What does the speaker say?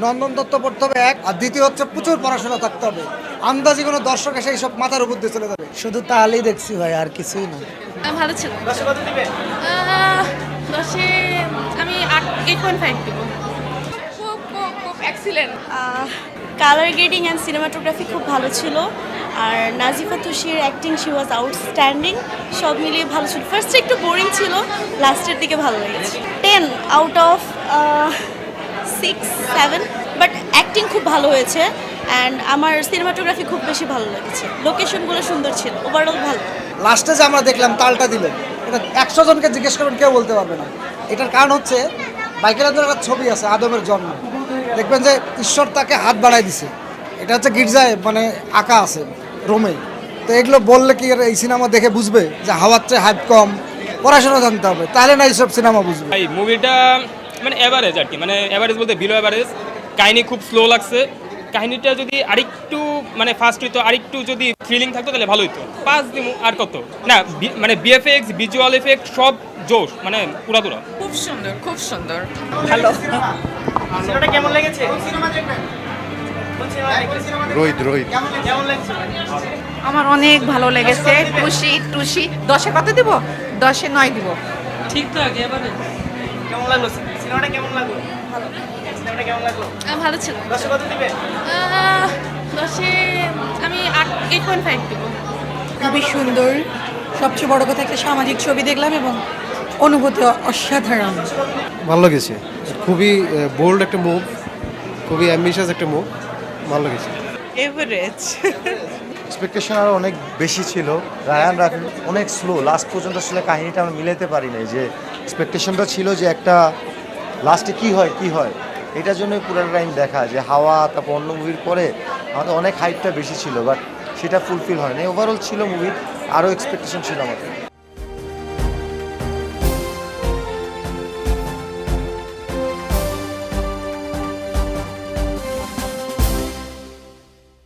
নন্দন দত্ত পড়তে হবে এক, আর দ্বিতীয় হচ্ছে প্রচুর পড়াশোনা থাকতে হবে। আন্দাজি কোনো দর্শক এসে এইসব মাথার উপর দিয়ে চলে যাবে। শুধু তাহলেই দেখছি ভাই, আর কিছুই না। ভালো ছিল। দশে আমি 8.5 দিব। খুব খুব খুব excellent. Colour grading and cinematography খুব ভালো ছিল। আর নাজিফা তুষির অ্যাক্টিং, শি ওয়াজ আউটস্ট্যান্ডিং। সব মিলিয়ে ভালো ছিল। ফার্স্টে একটু বোরিং ছিল, লাস্টের দিকে ভালো লেগেছে। 10 আউট অফ 6-7, বাট অ্যাক্টিং খুব ভালো হয়েছে। অ্যান্ড আমার সিনেমাটোগ্রাফি খুব বেশি ভালো লেগেছে। লোকেশনগুলো সুন্দর ছিল, ওভারঅল ভালো। লাস্টে যে আমরা দেখলাম তালটা দিল, এটা 100 জনকে জিজ্ঞেস করবেন কেউ বলতে পারবে না। এটার কারণ হচ্ছে মাইকেল অ্যাঞ্জেলোর একটা ছবি আছে আদমের জন্ম, দেখবেন যে ঈশ্বর তাকে হাত বাড়াই দিছে, এটা হচ্ছে গির্জায় মানে আঁকা আছে রোমে। তো এগুলো বললে কি আর এই সিনেমা দেখে বুঝবে যে হাওয়ার চেয়ে হাইপ কম, পড়াশোনা জানতে হবে, তাহলে না এইসব সিনেমা বুঝবে। ভাই মুভিটা মানে এভারেজ আর কি, মানে এভারেজ বলতে বিলো এভারেজ। কাহিনী খুব স্লো লাগছে। কাহিনীটা যদি আরেকটু মানে ফাস্ট হইতো, আরেকটু যদি থ্রিলিং থাকতো তাহলে ভালো হইতো। 5 দিমু আর কত না, মানে বিএফএক্স ভিজুয়াল এফেক্ট সব জোশ, মানে পুরা। খুব সুন্দর, খুব সুন্দর। ভালো। সিনেমাটা কেমন লেগেছে? রোহিত কেমন লাগছে? আমার অনেক ভালো লেগেছে। টুসি 10-এ কত দিব? 10-এ 9 দিব। ঠিকঠাক এবারে। কেমন লাগলো সিনেমাটা? কেমন লাগলো? ভালো। সিনেমাটা কেমন লাগলো? ভালো ছিল। 10-এ কত দিবে? দশে আমি 8.5 দিব। খুবই সুন্দর। সবচেয়ে বড় কথা, একটা সামাজিক ছবি দেখলাম এবং অনুভূতি অসাধারণ। ভালো লেগেছে, খুবই বোল্ড একটা মুভ, খুবই অ্যাম্বিশিয়াস একটা মুভ, ভালো লেগেছে। এভারেজ। এক্সপেকটেশন আরও অনেক বেশি ছিল। রায়ান রাফি অনেক স্লো, লাস্ট পর্যন্ত আসলে কাহিনীটা আমরা মিলাতে পারি নাই। যে এক্সপেকটেশনটা ছিল যে একটা লাস্টে কি হয়, এটার জন্যই পুরোটা টাইম দেখা যে হাওয়া, তারপর অন্য মুভির পরে আমাদের অনেক হাইপটা বেশি ছিল, বাট সেটা ফুলফিল হয়নি। ওভারঅল ছিল মুভি, আরও এক্সপেকটেশন ছিল আমাদের।